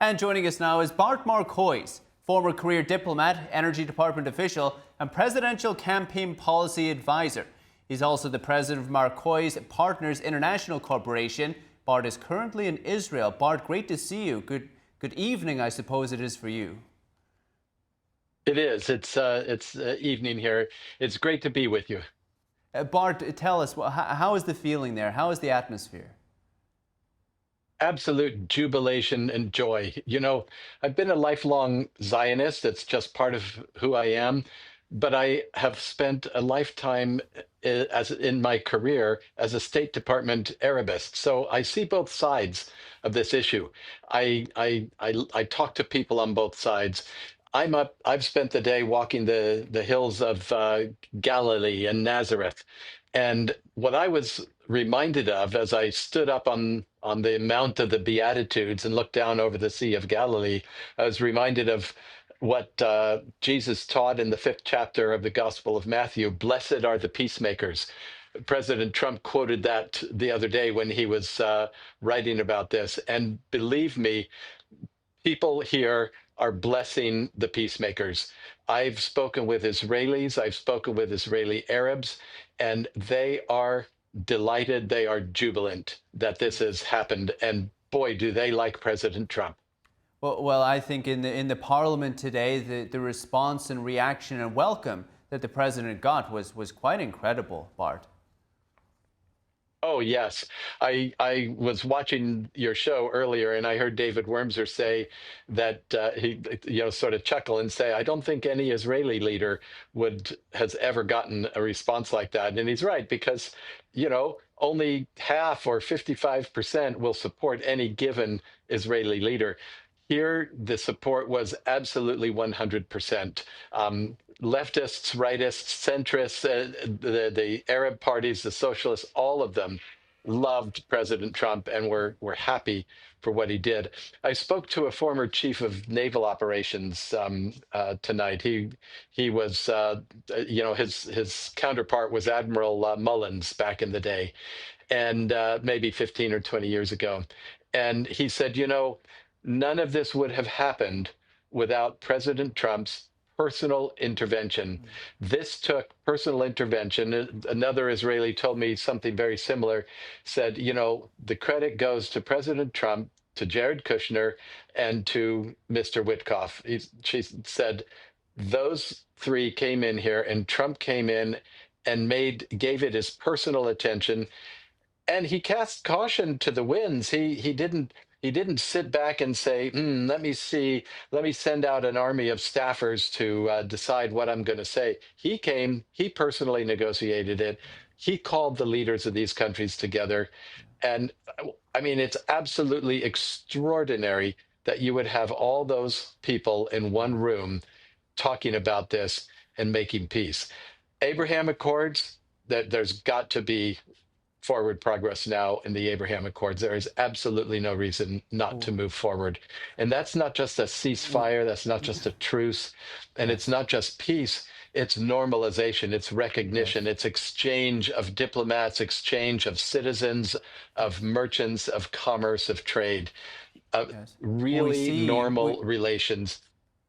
And joining us now is Bart Marcois, former career diplomat, Energy Department official, and presidential campaign policy advisor. He's also the president of Marcois Partners International Corporation. Bart is currently in Israel. Bart, great to see you. Good evening, I suppose it is for you. It is. It's evening here. It's great to be with you. Bart, tell us, how is the feeling there? How is the atmosphere? Absolute jubilation and joy. You know, I've been a lifelong Zionist. It's just part of who I am. But I have spent a lifetime as in my career as a State Department Arabist. So I see both sides of this issue. I talk to people on both sides. I've spent the day walking the hills of Galilee and Nazareth. And what I was reminded of as I stood up on the Mount of the Beatitudes and looked down over the Sea of Galilee, I was reminded of what Jesus taught in the 5th chapter of the Gospel of Matthew. Blessed are the peacemakers. President Trump quoted that the other day when he was writing about this. And believe me, people here are blessing the peacemakers. I've spoken with Israelis, I've spoken with Israeli Arabs, and they are delighted, they are jubilant that this has happened. And boy, do they like President Trump. Well, I think in the Parliament today, the response and reaction and welcome that the president got was quite incredible, Bart. Oh, yes. I was watching your show earlier and I heard David Wormser say that he, sort of chuckle and say, I don't think any Israeli leader has ever gotten a response like that. And he's right, because, only half or 55% will support any given Israeli leader. Here, the support was absolutely 100%. Leftists, rightists, centrists, the Arab parties, the socialists, all of them loved President Trump and were happy for what he did. I spoke to a former chief of naval operations tonight. He was, his counterpart was Admiral Mullins back in the day, and maybe 15 or 20 years ago. And he said, none of this would have happened without President Trump's personal intervention. This took personal intervention. Another Israeli told me something very similar, said, the credit goes to President Trump, to Jared Kushner, and to Mr. Witkoff. She said, those three came in here and Trump came in and gave it his personal attention. And he cast caution to the winds. He didn't sit back and say, let me send out an army of staffers to decide what I'm going to say. He personally negotiated it. He called the leaders of these countries together. And I mean, it's absolutely extraordinary that you would have all those people in one room talking about this and making peace. Abraham Accords, there's got to be forward progress now in the Abraham Accords. There is absolutely no reason not to move forward. And that's not just a ceasefire, that's not just a truce, and it's not just peace, it's normalization, it's recognition, it's exchange of diplomats, exchange of citizens, of merchants, of commerce, of trade, really normal relations.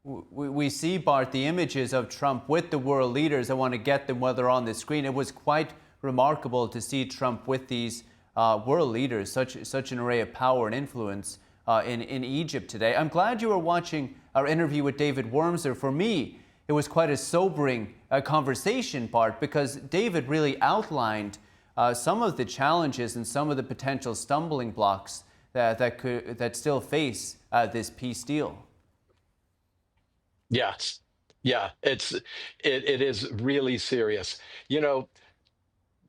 We see, Bart, the images of Trump with the world leaders. I want to get them while they're on the screen. It was quite remarkable to see Trump with these world leaders, such an array of power and influence in Egypt today. I'm glad you were watching our interview with David Wormser. For me, it was quite a sobering conversation, Bart, because David really outlined some of the challenges and some of the potential stumbling blocks that still face this peace deal. Yes, yeah, it is really serious.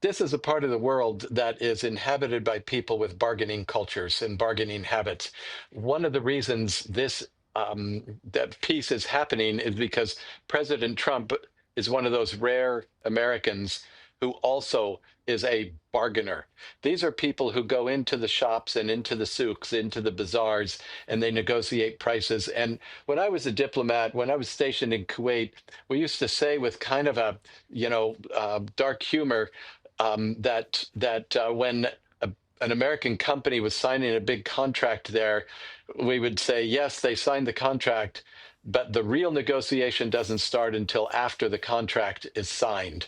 This is a part of the world that is inhabited by people with bargaining cultures and bargaining habits. One of the reasons that peace is happening is because President Trump is one of those rare Americans who also is a bargainer. These are people who go into the shops and into the souks, into the bazaars, and they negotiate prices. And when I was a diplomat, when I was stationed in Kuwait, we used to say with kind of a dark humor, that when an American company was signing a big contract there, we would say, yes, they signed the contract, but the real negotiation doesn't start until after the contract is signed.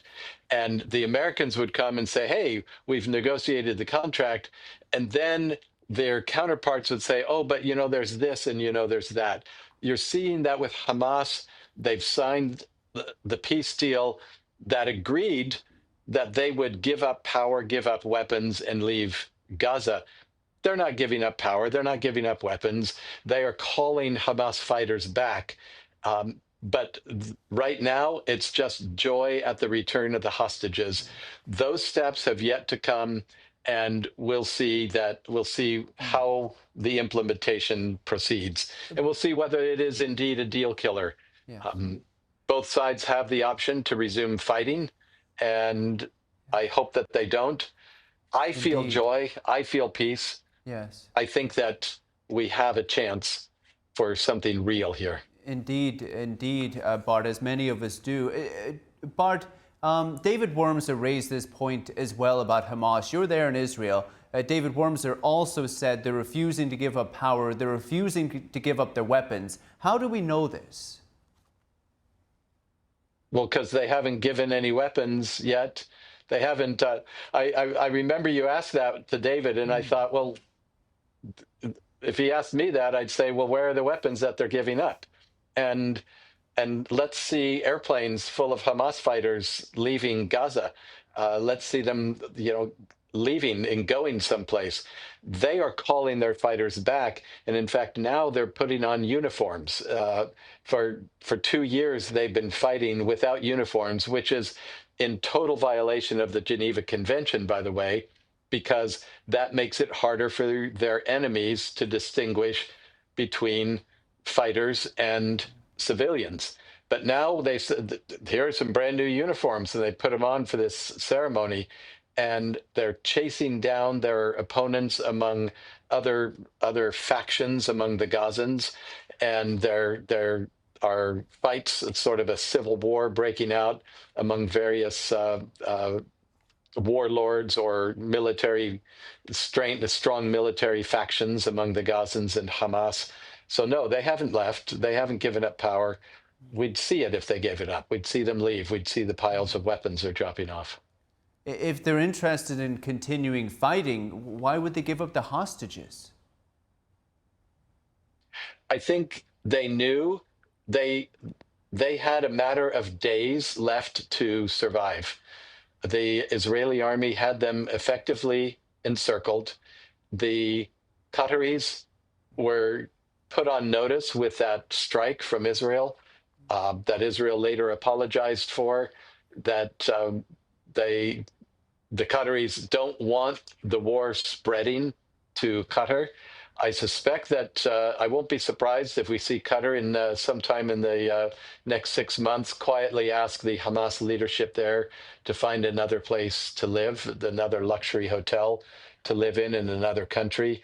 And the Americans would come and say, hey, we've negotiated the contract. And then their counterparts would say, oh, but there's this and there's that. You're seeing that with Hamas. They've signed the peace deal that agreed that they would give up power, give up weapons, and leave Gaza. They're not giving up power. They're not giving up weapons. They are calling Hamas fighters back. But right now, it's just joy at the return of the hostages. Those steps have yet to come, and we'll see how the implementation proceeds, and we'll see whether it is indeed a deal killer. Yeah. Both sides have the option to resume fighting, and I hope that they don't. I feel Indeed. joy. I feel peace. Yes. I think that we have a chance for something real here. Indeed, Bart, as many of us do. Bart, David Wormser raised this point as well about Hamas. You're there in Israel. David Wormser also said they're refusing to give up power. They're refusing to give up their weapons. How do we know this? Well, because they haven't given any weapons yet. They haven't. I remember you asked that to David, and I thought, well, if he asked me that, I'd say, well, where are the weapons that they're giving up? And let's see airplanes full of Hamas fighters leaving Gaza. Let's see them, leaving and going someplace. They are calling their fighters back, and in fact, now they're putting on uniforms. For 2 years, they've been fighting without uniforms, which is in total violation of the Geneva Convention, by the way, because that makes it harder for their enemies to distinguish between fighters and civilians. But now they said, here are some brand new uniforms, and they put them on for this ceremony, and they're chasing down their opponents among other factions among the Gazans, and there are fights. It's sort of a civil war breaking out among various warlords or strong military factions among the Gazans and Hamas. So no, they haven't left. They haven't given up power. We'd see it if they gave it up. We'd see them leave. We'd see the piles of weapons they're dropping off. If they're interested in continuing fighting, why would they give up the hostages? I think they knew they had a matter of days left to survive. The Israeli army had them effectively encircled. The Qataris were put on notice with that strike from Israel, that Israel later apologized for, that the Qataris don't want the war spreading to Qatar. I suspect that I won't be surprised if we see Qatar in sometime in the next 6 months quietly ask the Hamas leadership there to find another place to live, another luxury hotel to live in another country.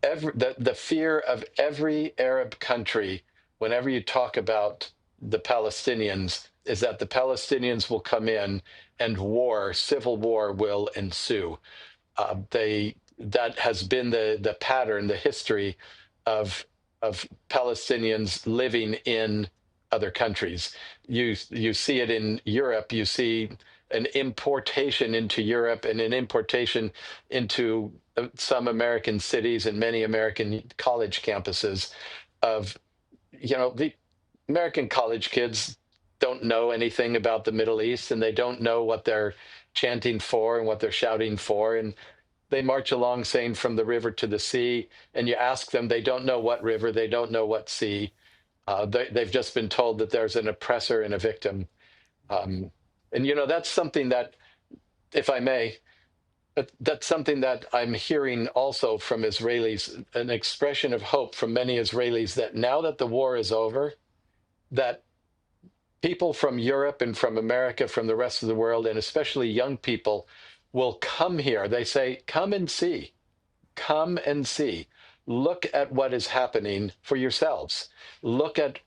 The fear of every Arab country, whenever you talk about the Palestinians, is that the Palestinians will come in and civil war will ensue. That has been the pattern, the history of Palestinians living in other countries. You see it in Europe. You see an importation into Europe and an importation into some American cities and many American college campuses of, the American college kids don't know anything about the Middle East, and they don't know what they're chanting for and what they're shouting for. And they march along saying from the river to the sea, and you ask them, they don't know what river, they don't know what sea. They've just been told that there's an oppressor and a victim. And, that's something that, if I may, that's something that I'm hearing also from Israelis, an expression of hope from many Israelis that now that the war is over, that people from Europe and from America, from the rest of the world, and especially young people, will come here. They say, come and see. Come and see. Look at what is happening for yourselves. Look at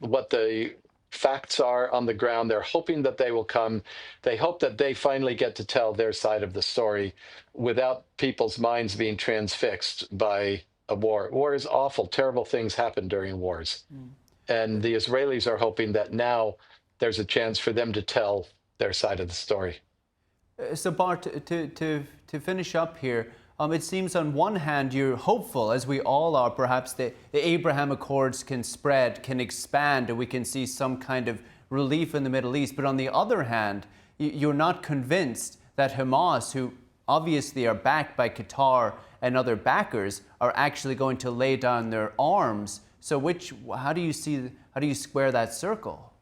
what the facts are on the ground. They're hoping that they will come. They hope that they finally get to tell their side of the story without people's minds being transfixed by a war. War is awful. Terrible things happen during wars. And the Israelis are hoping that now there's a chance for them to tell their side of the story. So Bart, to finish up here, it seems on one hand you're hopeful, as we all are, perhaps the Abraham Accords can spread, can expand, and we can see some kind of relief in the Middle East. But on the other hand, you're not convinced that Hamas, who obviously are backed by Qatar and other backers, are actually going to lay down their arms. So how do you square that circle?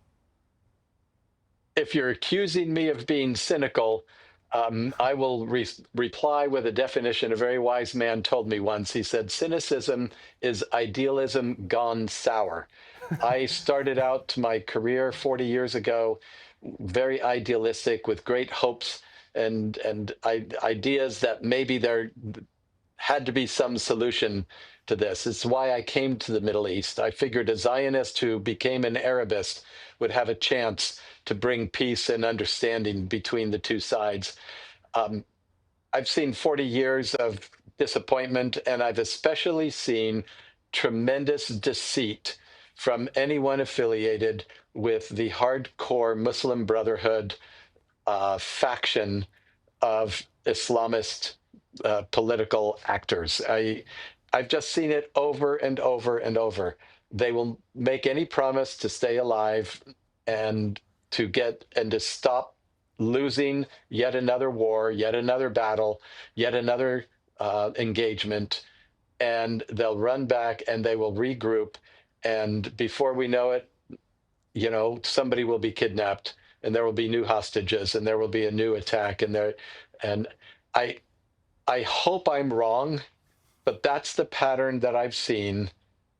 If you're accusing me of being cynical, I will reply with a definition a very wise man told me once. He said, cynicism is idealism gone sour. I started out my career 40 years ago, very idealistic, with great hopes and ideas that maybe there had to be some solution to this. It's why I came to the Middle East. I figured a Zionist who became an Arabist would have a chance to bring peace and understanding between the two sides. I've seen 40 years of disappointment, and I've especially seen tremendous deceit from anyone affiliated with the hardcore Muslim Brotherhood faction of Islamist political actors. I've just seen it over and over and over. They will make any promise to stay alive and to stop losing yet another war, yet another battle, yet another engagement, and they'll run back and they will regroup, and before we know it, somebody will be kidnapped, and there will be new hostages, and there will be a new attack, and I hope I'm wrong, but that's the pattern that I've seen.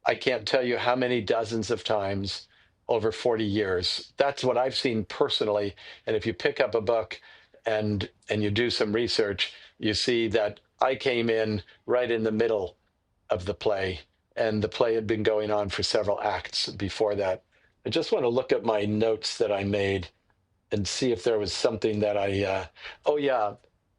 I can't tell you how many dozens of times over 40 years. That's what I've seen personally. And if you pick up a book and you do some research, you see that I came in right in the middle of the play, and the play had been going on for several acts before that. I just want to look at my notes that I made and see if there was something that oh yeah,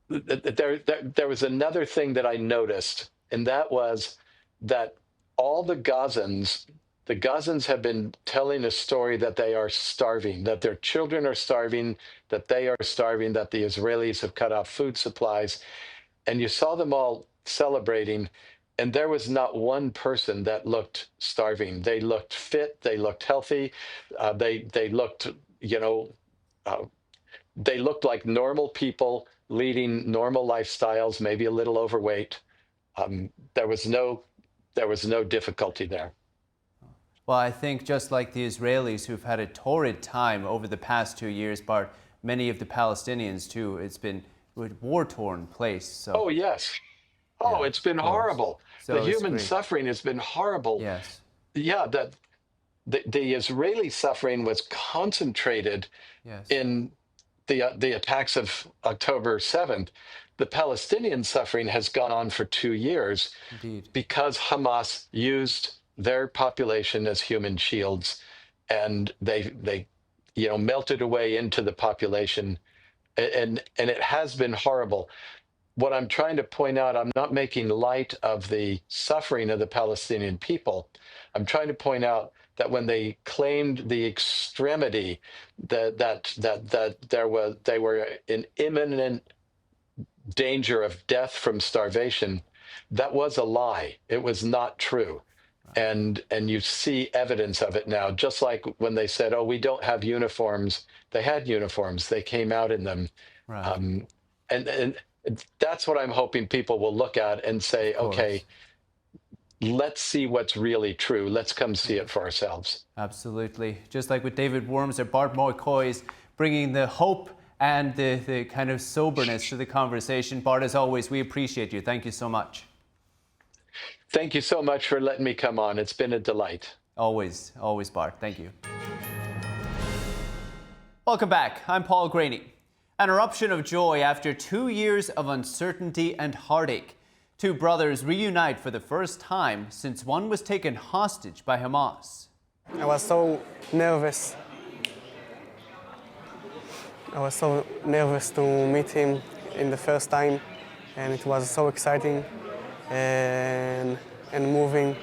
there was another thing that I noticed, and that was that all the Gazans have been telling a story that they are starving, that their children are starving, that they are starving, that the Israelis have cut off food supplies. And you saw them all celebrating, and there was not one person that looked starving. They looked fit, they looked healthy, they looked, they looked like normal people leading normal lifestyles, maybe a little overweight. There was no difficulty there. Well, I think just like the Israelis, who've had a torrid time over the past 2 years, Bart, many of the Palestinians too, it's been a war-torn place. So. Oh, yes. Oh, yeah, it's been horrible. So the human suffering has been horrible. Yes. Yeah, that the Israeli suffering was concentrated in the attacks of October 7th. The Palestinian suffering has gone on for 2 years. Indeed. Because Hamas used their population as human shields, and they melted away into the population, and it has been horrible. What I'm trying to point out, I'm not making light of the suffering of the Palestinian people. I'm trying to point out that when they claimed the extremity, that they were in imminent danger of death from starvation, that was a lie. It was not true. And you see evidence of it now, just like when they said, oh, we don't have uniforms. They had uniforms. They came out in them. Right. And that's what I'm hoping people will look at and say, okay, let's see what's really true. Let's come see it for ourselves. Absolutely. Just like with David Worms, Bart McCoy is bringing the hope and the kind of soberness to the conversation. Bart, as always, we appreciate you. Thank you so much. Thank you so much for letting me come on. It's been a delight. Always, always, Bart. Thank you. Welcome back. I'm Paul Graney. An eruption of joy after 2 years of uncertainty and heartache. Two brothers reunite for the first time since one was taken hostage by Hamas. I was so nervous I was so nervous to meet him in the first time, and it was so exciting and moving.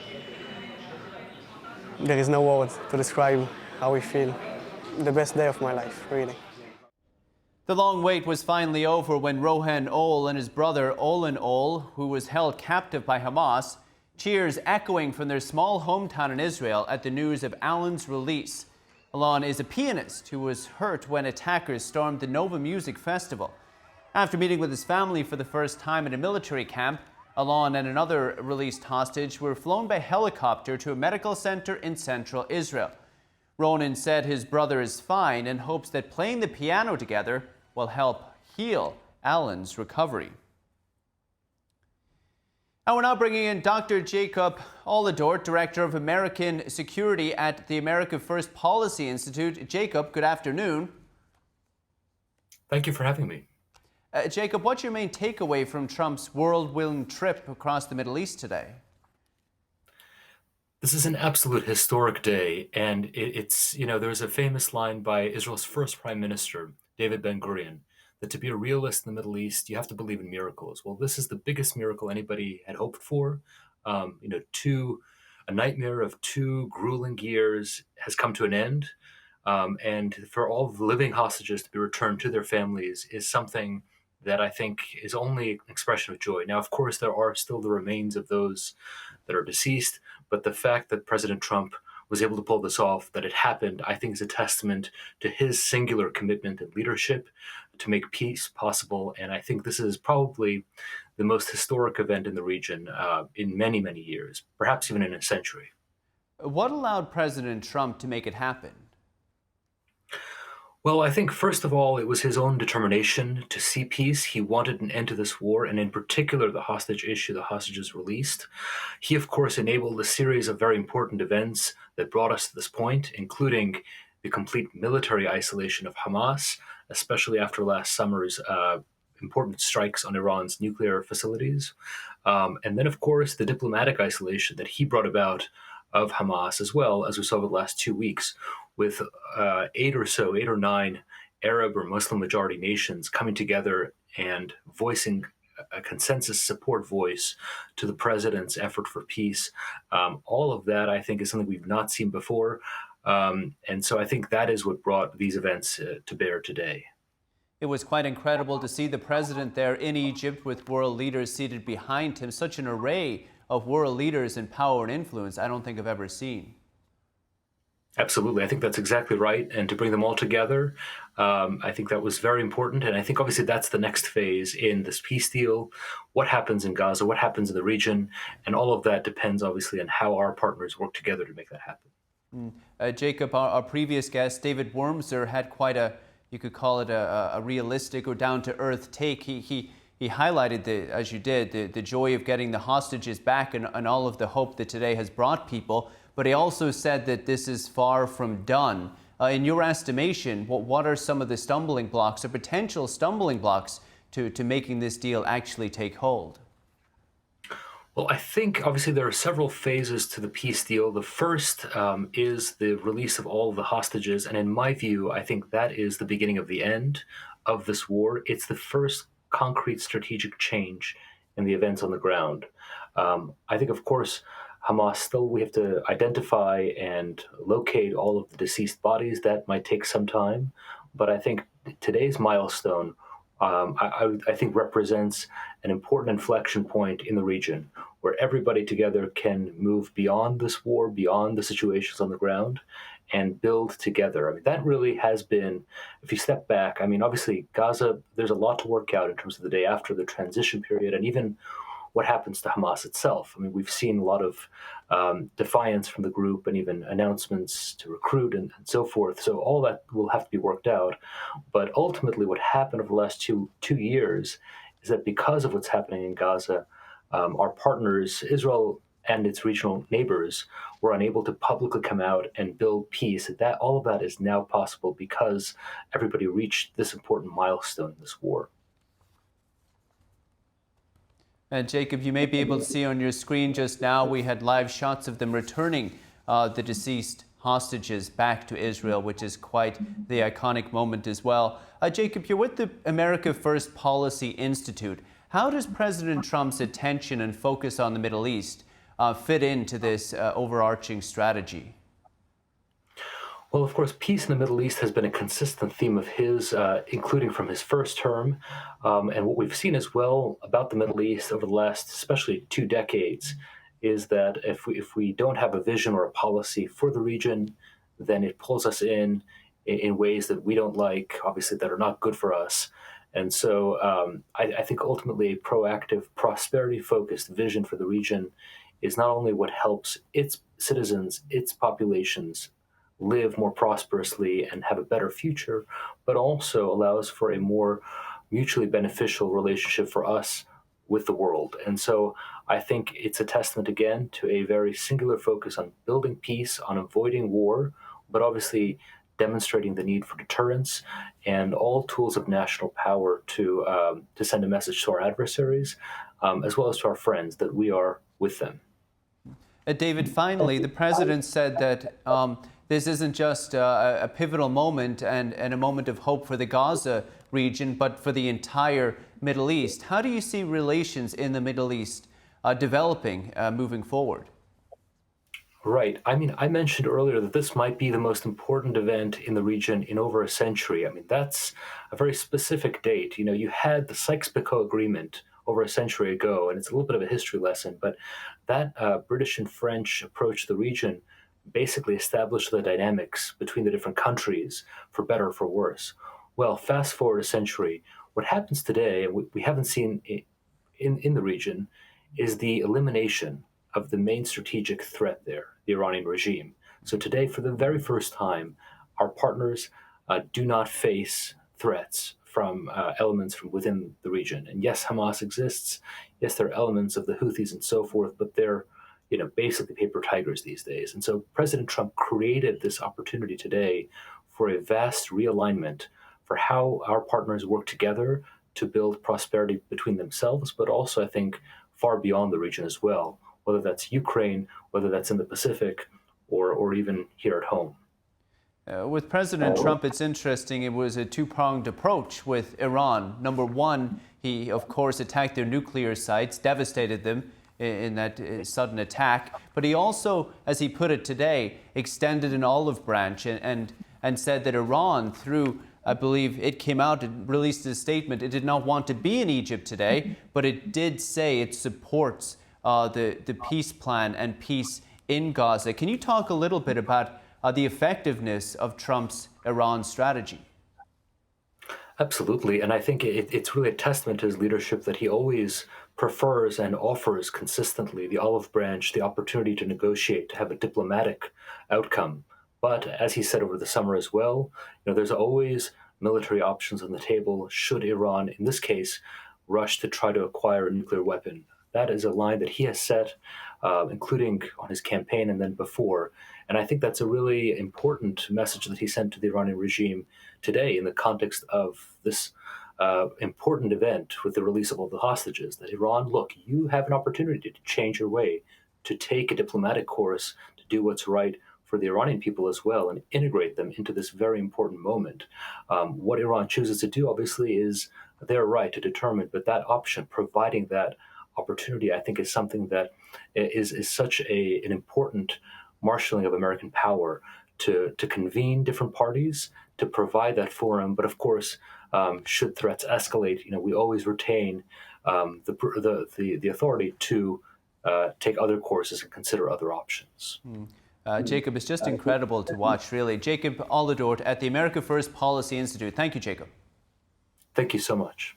There is no words to describe how we feel. The best day of my life, really. The long wait was finally over when Rohan Ol and his brother Olin Ol, who was held captive by Hamas, cheers echoing from their small hometown in Israel at the news of Alan's release. Alan is a pianist who was hurt when attackers stormed the Nova Music Festival. After meeting with his family for the first time at a military camp, Alan and another released hostage were flown by helicopter to a medical center in central Israel. Ronan said his brother is fine and hopes that playing the piano together will help heal Alan's recovery. And we're now bringing in Dr. Jacob Oladort, Director of American Security at the America First Policy Institute. Jacob, good afternoon. Thank you for having me. Jacob, what's your main takeaway from Trump's whirlwind trip across the Middle East today? This is an absolute historic day, and there's a famous line by Israel's first prime minister, David Ben-Gurion, that to be a realist in the Middle East, you have to believe in miracles. Well, this is the biggest miracle anybody had hoped for. A nightmare of 2 grueling years has come to an end, and for all the living hostages to be returned to their families is something that I think is only an expression of joy. Now, of course, there are still the remains of those that are deceased, but the fact that President Trump was able to pull this off, that it happened, I think is a testament to his singular commitment and leadership to make peace possible. And I think this is probably the most historic event in the region in many, many years, perhaps even in a century. What allowed President Trump to make it happen? Well, I think, first of all, it was his own determination to see peace. He wanted an end to this war, and in particular, the hostage issue, the hostages released. He, of course, enabled a series of very important events that brought us to this point, including the complete military isolation of Hamas, especially after last summer's important strikes on Iran's nuclear facilities. And then, of course, the diplomatic isolation that he brought about of Hamas, as well as we saw over the last 2 weeks, with 8 or 9 Arab or Muslim majority nations coming together and voicing a consensus support voice to the president's effort for peace. All of that, I think, is something we've not seen before. And so I think that is what brought these events to bear today. It was quite incredible to see the president there in Egypt with world leaders seated behind him. Such an array of world leaders in power and influence I don't think I've ever seen. Absolutely. I think that's exactly right. And to bring them all together, I think that was very important. And I think obviously that's the next phase in this peace deal. What happens in Gaza, what happens in the region, and all of that depends obviously on how our partners work together to make that happen. Jacob, our previous guest, David Wormser, had quite you could call it a realistic or down-to-earth take. He highlighted, as you did, the joy of getting the hostages back and all of the hope that today has brought people. But he also said that this is far from done. In your estimation, what are some of the stumbling blocks or potential stumbling blocks to making this deal actually take hold? Well, I think obviously there are several phases to the peace deal. The first is the release of all of the hostages. And in my view, I think that is the beginning of the end of this war. It's the first concrete strategic change in the events on the ground. I think, of course, Hamas still, we have to identify and locate all of the deceased bodies. That might take some time. But I think today's milestone, I think, represents an important inflection point in the region where everybody together can move beyond this war, beyond the situations on the ground, and build together. I mean, that really has been, if you step back, I mean, obviously, Gaza, there's a lot to work out in terms of the day after the transition period and even what happens to Hamas itself. I mean, we've seen a lot of defiance from the group and even announcements to recruit and so forth. So all that will have to be worked out. But ultimately, what happened over the last two years is that because of what's happening in Gaza, our partners, Israel and its regional neighbors, were unable to publicly come out and build peace. That all of that is now possible because everybody reached this important milestone in this war. Jacob, you may be able to see on your screen just now, we had live shots of them returning the deceased hostages back to Israel, which is quite the iconic moment as well. Jacob, you're with the America First Policy Institute. How does President Trump's attention and focus on the Middle East fit into this overarching strategy? Well, of course, peace in the Middle East has been a consistent theme of his, including from his first term. And what we've seen as well about the Middle East over the last, especially 2 decades, is that if we don't have a vision or a policy for the region, then it pulls us in ways that we don't like, obviously, that are not good for us. And so I think ultimately a proactive, prosperity-focused vision for the region is not only what helps its citizens, its populations live more prosperously and have a better future, but also allows for a more mutually beneficial relationship for us with the world. And so I think it's a testament again to a very singular focus on building peace, on avoiding war, but obviously demonstrating the need for deterrence and all tools of national power to send a message to our adversaries, as well as to our friends, that we are with them. David, finally, the president said that this isn't just a pivotal moment and a moment of hope for the Gaza region, but for the entire Middle East. How do you see relations in the Middle East developing moving forward? Right. I mean, I mentioned earlier that this might be the most important event in the region in over a century. I mean, that's a very specific date. You know, you had the Sykes-Picot Agreement over a century ago, and it's a little bit of a history lesson, but that British and French approach to the region basically established the dynamics between the different countries, for better or for worse. Well, fast forward a century, what happens today, and we haven't seen in the region, is the elimination of the main strategic threat there, the Iranian regime. So today, for the very first time, our partners do not face threats from elements from within the region. And yes, Hamas exists. Yes, there are elements of the Houthis and so forth, but they're basically paper tigers these days. And so President Trump created this opportunity today for a vast realignment for how our partners work together to build prosperity between themselves, but also, I think, far beyond the region as well, whether that's Ukraine, whether that's in the Pacific, or even here at home. With President Trump, it's interesting, it was a two-pronged approach with Iran. Number one, he, of course, attacked their nuclear sites, devastated them in that sudden attack. But he also, as he put it today, extended an olive branch and said that Iran, through, I believe it came out and released a statement, it did not want to be in Egypt today, but it did say it supports the peace plan and peace in Gaza. Can you talk a little bit about the effectiveness of Trump's Iran strategy? Absolutely. And I think it's really a testament to his leadership that he always prefers and offers consistently the olive branch, the opportunity to negotiate, to have a diplomatic outcome. But as he said over the summer as well, there's always military options on the table should Iran, in this case, rush to try to acquire a nuclear weapon. That is a line that he has set, including on his campaign and then before. And I think that's a really important message that he sent to the Iranian regime today in the context of this important event with the release of all the hostages, that Iran, look, you have an opportunity to change your way, to take a diplomatic course, to do what's right for the Iranian people as well, and integrate them into this very important moment. What Iran chooses to do, obviously, is their right to determine, but that option, providing that opportunity, I think is something that is such an important marshaling of American power to convene different parties, to provide that forum. But of course, should threats escalate, we always retain the authority to take other courses and consider other options. Jacob, it's just incredible to watch, really. Jacob Alidort at the America First Policy Institute. Thank you, Jacob. Thank you so much.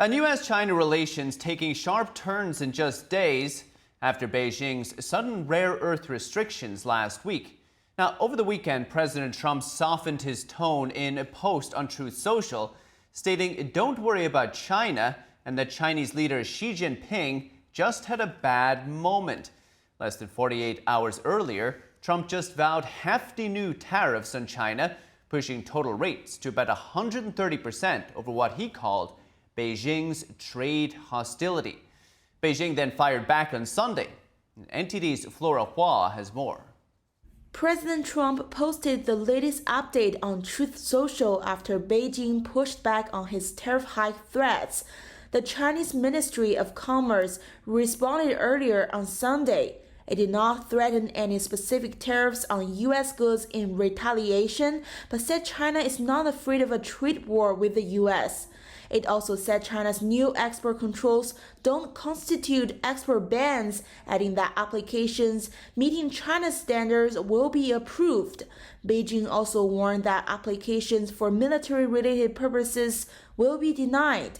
U.S.-China relations taking sharp turns in just days after Beijing's sudden rare earth restrictions last week. Now, over the weekend, President Trump softened his tone in a post on Truth Social, stating, "Don't worry about China," and that Chinese leader Xi Jinping just had a bad moment. Less than 48 hours earlier, Trump just vowed hefty new tariffs on China, pushing total rates to about 130% over what he called Beijing's trade hostility. Beijing then fired back on Sunday. NTD's Flora Hua has more. President Trump posted the latest update on Truth Social after Beijing pushed back on his tariff hike threats. The Chinese Ministry of Commerce responded earlier on Sunday. It did not threaten any specific tariffs on U.S. goods in retaliation, but said China is not afraid of a trade war with the U.S. It also said China's new export controls don't constitute export bans, adding that applications meeting China's standards will be approved. Beijing also warned that applications for military-related purposes will be denied.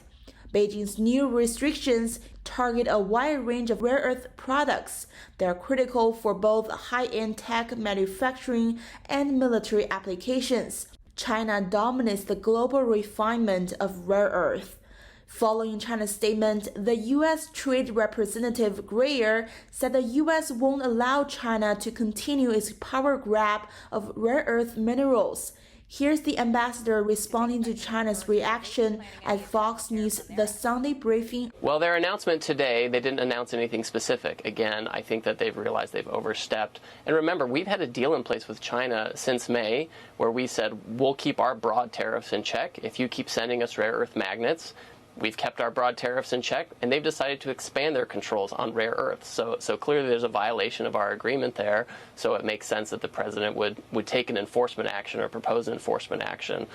Beijing's new restrictions target a wide range of rare earth products that are critical for both high-end tech manufacturing and military applications. China dominates the global refinement of rare earth. Following China's statement, the U.S. Trade Representative Greer said the U.S. won't allow China to continue its power grab of rare earth minerals. Here's the ambassador responding to China's reaction at Fox News' The Sunday Briefing. Well, their announcement today, they didn't announce anything specific. Again, I think that they've realized they've overstepped. And remember, we've had a deal in place with China since May where we said we'll keep our broad tariffs in check if you keep sending us rare earth magnets. We've kept our broad tariffs in check, and they've decided to expand their controls on rare earths. So clearly there's a violation of our agreement there, so it makes sense that the president would take an enforcement action or propose an enforcement action.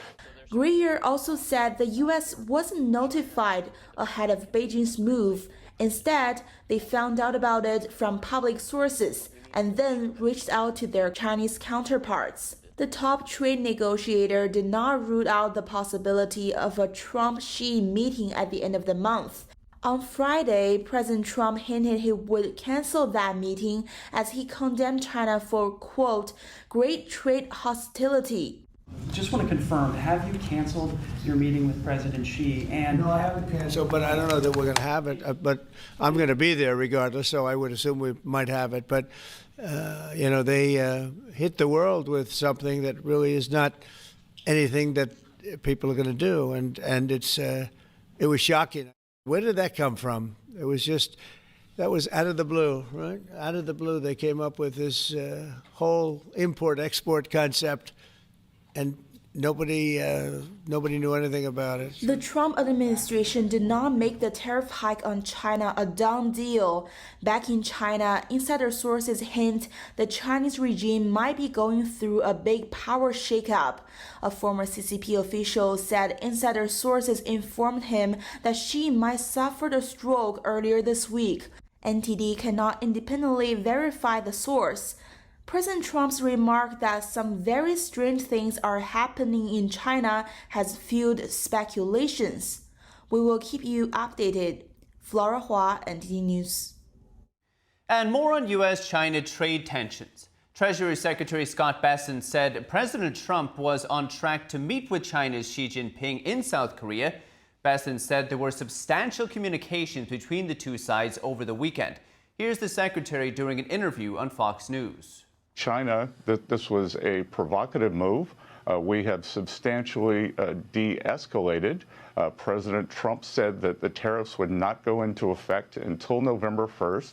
Greer also said the U.S. wasn't notified ahead of Beijing's move. Instead, they found out about it from public sources and then reached out to their Chinese counterparts. The top trade negotiator did not rule out the possibility of a Trump-Xi meeting at the end of the month. On Friday, President Trump hinted he would cancel that meeting as he condemned China for, quote, great trade hostility. Just want to confirm, have you canceled your meeting with President Xi? And no, I haven't canceled, but I don't know that we're going to have it. But I'm going to be there regardless, so I would assume we might have it. But they hit the world with something that really is not anything that people are going to do, and it was shocking. Where did that come from? It was just that was out of the blue, right? Out of the blue, they came up with this whole import-export concept, and nobody knew anything about it. The Trump administration did not make the tariff hike on China a done deal. Back in China, insider sources hint the Chinese regime might be going through a big power shakeup. A former CCP official said insider sources informed him that Xi might suffer a stroke earlier this week. NTD cannot independently verify the source. President Trump's remark that some very strange things are happening in China has fueled speculations. We will keep you updated. Flora Hua, NTD News. And more on U.S.-China trade tensions. Treasury Secretary Scott Bessent said President Trump was on track to meet with China's Xi Jinping in South Korea. Bessent said there were substantial communications between the two sides over the weekend. Here's the secretary during an interview on Fox News. China, this was a provocative move. We have substantially de-escalated. President Trump said that the tariffs would not go into effect until November 1st.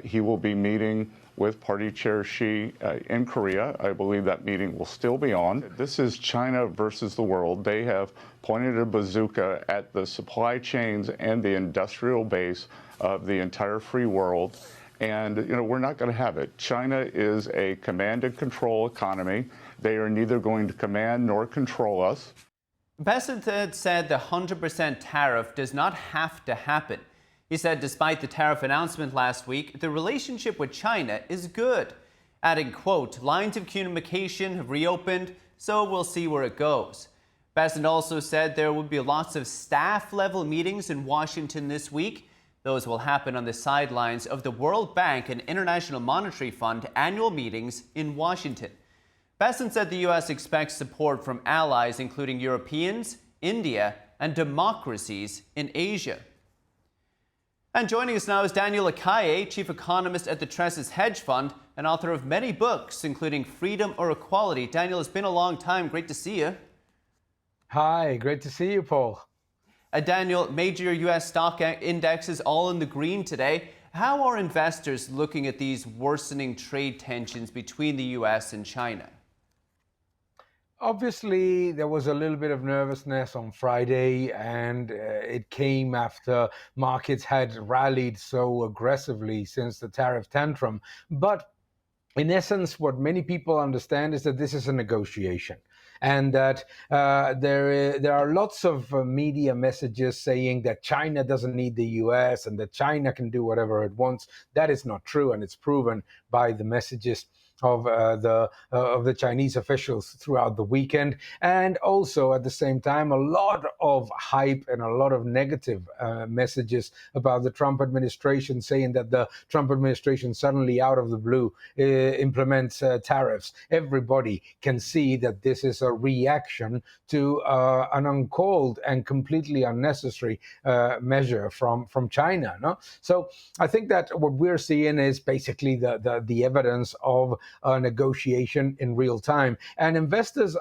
He will be meeting with Party Chair Xi in Korea. I believe that meeting will still be on. This is China versus the world. They have pointed a bazooka at the supply chains and the industrial base of the entire free world. And, we're not going to have it. China is a command and control economy. They are neither going to command nor control us. Bessent said the 100% tariff does not have to happen. He said despite the tariff announcement last week, the relationship with China is good. Adding, quote, lines of communication have reopened, so we'll see where it goes. Bessent also said there will be lots of staff-level meetings in Washington this week. Those will happen on the sidelines of the World Bank and International Monetary Fund annual meetings in Washington. Bessent said the U.S. expects support from allies including Europeans, India, and democracies in Asia. And joining us now is Daniel Akaye, chief economist at the Tresses Hedge Fund and author of many books, including Freedom or Equality. Daniel, it's been a long time. Great to see you. Hi, great to see you, Paul. Daniel, major U.S. stock indexes all in the green today. How are investors looking at these worsening trade tensions between the US and China? Obviously, there was a little bit of nervousness on Friday, and it came after markets had rallied so aggressively since the tariff tantrum. But in essence, what many people understand is that this is a negotiation, and that there are lots of media messages saying that China doesn't need the U.S. and that China can do whatever it wants. That is not true, and it's proven by the messages of the Chinese officials throughout the weekend, and also at the same time a lot of hype and a lot of negative messages about the Trump administration, saying that the Trump administration suddenly out of the blue implements tariffs. Everybody can see that this is a reaction to an uncalled and completely unnecessary measure from China. No? So I think that what we're seeing is basically the evidence of a negotiation in real time, and investors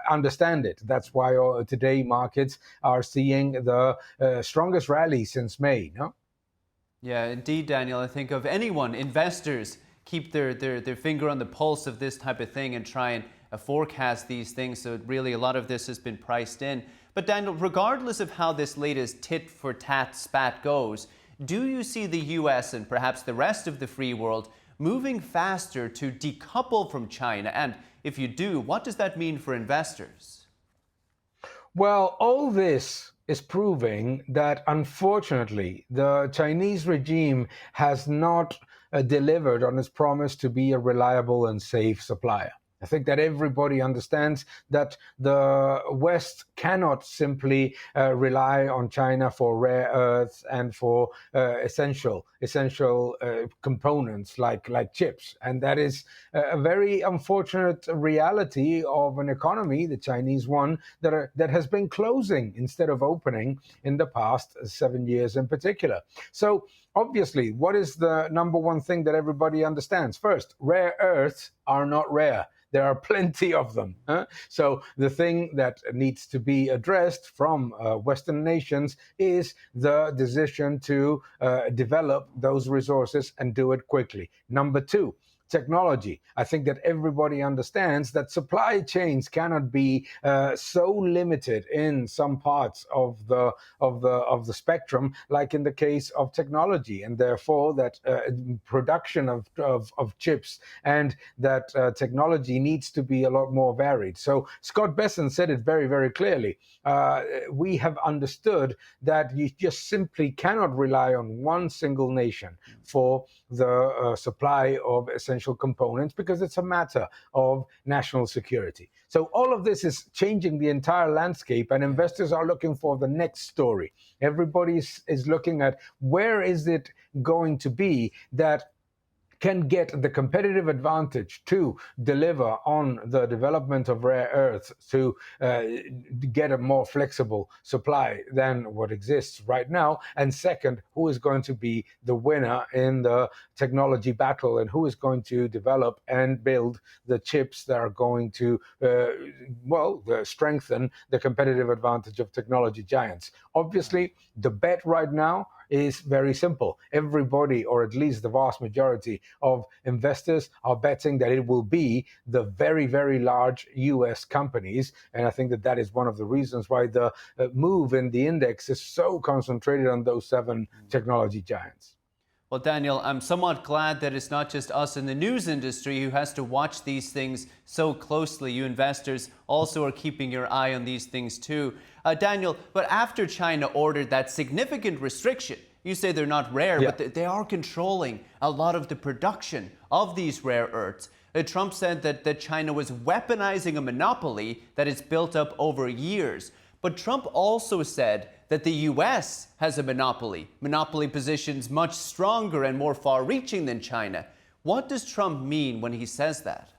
understand it. That's why today markets are seeing the strongest rally since May. No? Yeah, indeed, Daniel. I think of anyone, investors keep their finger on the pulse of this type of thing and try and forecast these things. So really a lot of this has been priced in. But Daniel, regardless of how this latest tit for tat spat goes, do you see the US and perhaps the rest of the free world moving faster to decouple from China? And if you do, what does that mean for investors? Well, all this is proving that, unfortunately, the Chinese regime has not delivered on its promise to be a reliable and safe supplier. I think that everybody understands that the West cannot simply rely on China for rare earths and for essential components like chips. And that is a very unfortunate reality of an economy, the Chinese one, that has been closing instead of opening in the past 7 years in particular. So obviously, what is the number one thing that everybody understands? First, rare earths are not rare. There are plenty of them. So the thing that needs to be addressed from Western nations is the decision to develop those resources and do it quickly. Number two, technology. I think that everybody understands that supply chains cannot be so limited in some parts of the spectrum, like in the case of technology, and therefore that production of chips and that technology needs to be a lot more varied. So Scott Besson said it very, very clearly. We have understood that you just simply cannot rely on one single nation for the supply of essential components, because it's a matter of national security. So all of this is changing the entire landscape, and investors are looking for the next story. Everybody is looking at where is it going to be that can get the competitive advantage to deliver on the development of rare earths, to get a more flexible supply than what exists right now. And second, who is going to be the winner in the technology battle, and who is going to develop and build the chips that are going to, strengthen the competitive advantage of technology giants. Obviously, the bet right now is very simple. Everybody, or at least the vast majority of investors, are betting that it will be the very, very large US companies. And I think that that is one of the reasons why the move in the index is so concentrated on those 7 technology giants. Well, Daniel, I'm somewhat glad that it's not just us in the news industry who has to watch these things so closely. You investors also are keeping your eye on these things too. Daniel, but after China ordered that significant restriction, you say they're not rare, but they are controlling a lot of the production of these rare earths. Trump said that China was weaponizing a monopoly that it's built up over years. But Trump also said that the U.S. has a monopoly positions much stronger and more far-reaching than China. What does Trump mean when he says that?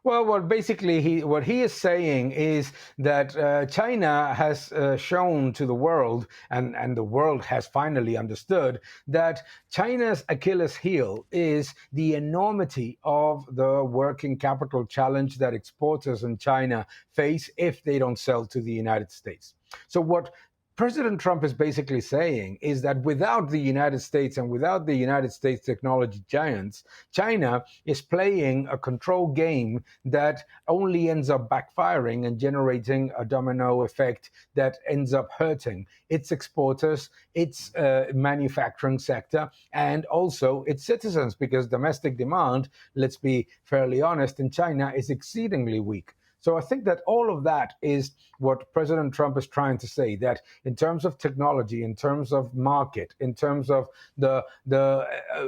Well, what he is saying is that China has shown to the world, and the world has finally understood, that China's Achilles heel is the enormity of the working capital challenge that exporters in China face if they don't sell to the United States. So what President Trump is basically saying is that without the United States and without the United States technology giants, China is playing a control game that only ends up backfiring and generating a domino effect that ends up hurting its exporters, its manufacturing sector, and also its citizens, because domestic demand, let's be fairly honest, in China is exceedingly weak. So I think that all of that is what President Trump is trying to say, that in terms of technology, in terms of market, in terms of the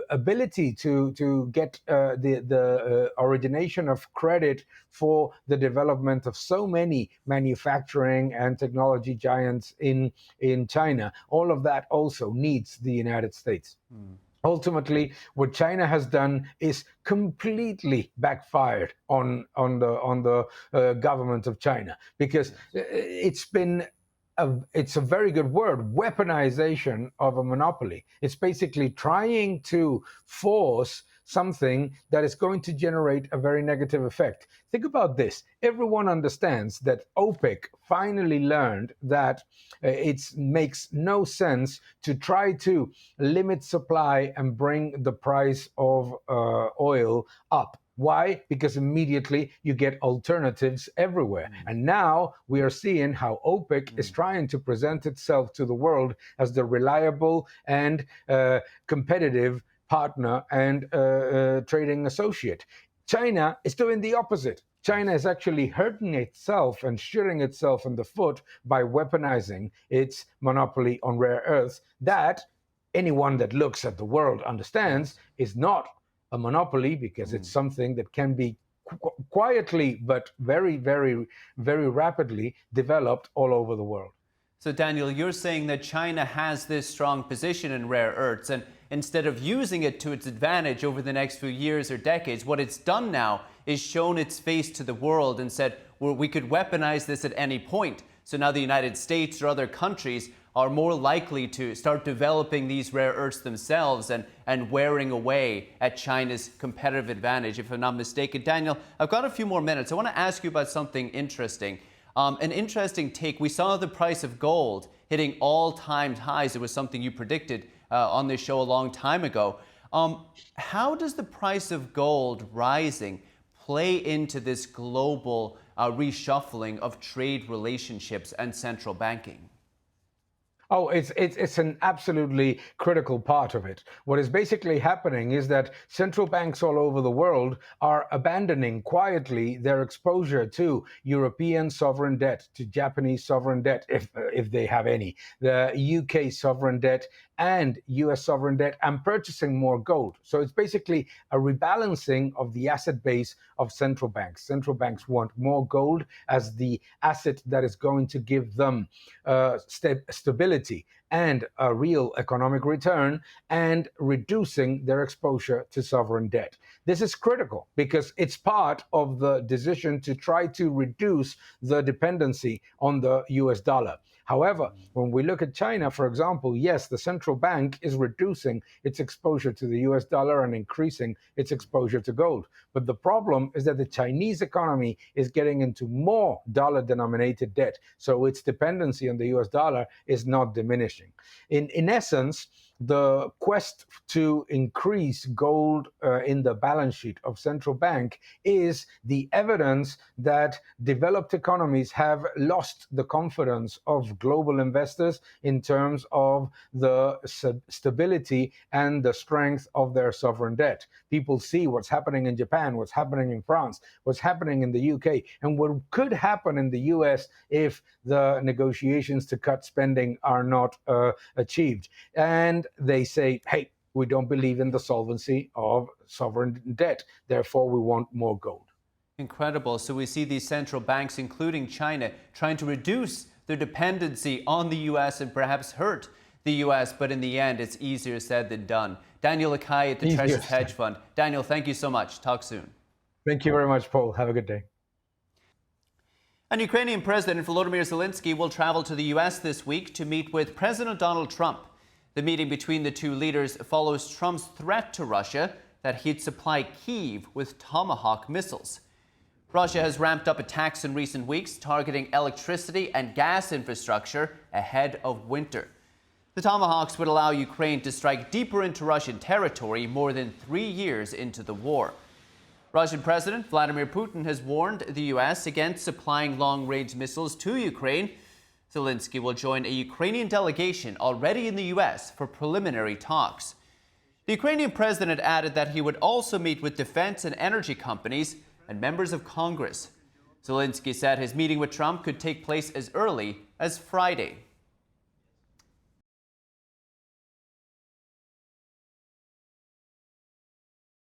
ability to get the origination of credit for the development of so many manufacturing and technology giants in China, all of that also needs the United States. Ultimately, what China has done is completely backfired on the government of China, because it's a very good word, weaponization of a monopoly. It's basically trying to force something that is going to generate a very negative effect. Think about this. Everyone understands that OPEC finally learned that it makes no sense to try to limit supply and bring the price of oil up. Why? Because immediately you get alternatives everywhere. And now we are seeing how OPEC is trying to present itself to the world as the reliable and competitive partner and trading associate. China is doing the opposite. China is actually hurting itself and shooting itself in the foot by weaponizing its monopoly on rare earths that anyone that looks at the world understands is not a monopoly, because it's something that can be quietly but very, very, very rapidly developed all over the world. So, Daniel, you're saying that China has this strong position in rare earths, and instead of using it to its advantage over the next few years or decades, what it's done now is shown its face to the world and said, well, we could weaponize this at any point. So now the United States or other countries are more likely to start developing these rare earths themselves and wearing away at China's competitive advantage, if I'm not mistaken. Daniel, I've got a few more minutes. I want to ask you about something interesting. An interesting take. We saw the price of gold hitting all-time highs. It was something you predicted on this show a long time ago. How does the price of gold rising play into this global reshuffling of trade relationships and central banking? Oh, it's an absolutely critical part of it. What is basically happening is that central banks all over the world are abandoning quietly their exposure to European sovereign debt, to Japanese sovereign debt, if they have any, the UK sovereign debt and US sovereign debt, and purchasing more gold. So it's basically a rebalancing of the asset base of central banks. Central banks want more gold as the asset that is going to give them stability and a real economic return, and reducing their exposure to sovereign debt. This is critical because it's part of the decision to try to reduce the dependency on the US dollar. However, when we look at China, for example, yes, the central bank is reducing its exposure to the US dollar and increasing its exposure to gold. But the problem is that the Chinese economy is getting into more dollar-denominated debt, so its dependency on the US dollar is not diminishing. In essence, the quest to increase gold in the balance sheet of central bank is the evidence that developed economies have lost the confidence of global investors in terms of the stability and the strength of their sovereign debt. People see what's happening in Japan, what's happening in France, what's happening in the UK, and what could happen in the US if the negotiations to cut spending are not achieved. And they say, hey, we don't believe in the solvency of sovereign debt. Therefore, we want more gold. Incredible. So we see these central banks, including China, trying to reduce their dependency on the U.S. and perhaps hurt the U.S. But in the end, it's easier said than done. Daniel Lacaille at the Treasuries Hedge Fund. Daniel, thank you so much. Talk soon. Thank you very much, Paul. Have a good day. And Ukrainian President Volodymyr Zelenskyy will travel to the U.S. this week to meet with President Donald Trump. The meeting between the two leaders follows Trump's threat to Russia that he'd supply Kyiv with Tomahawk missiles. Russia has ramped up attacks in recent weeks, targeting electricity and gas infrastructure ahead of winter. The Tomahawks would allow Ukraine to strike deeper into Russian territory more than 3 years into the war. Russian President Vladimir Putin has warned the U.S. against supplying long-range missiles to Ukraine. Zelenskyy will join a Ukrainian delegation already in the U.S. for preliminary talks. The Ukrainian president added that he would also meet with defense and energy companies and members of Congress. Zelenskyy said his meeting with Trump could take place as early as Friday.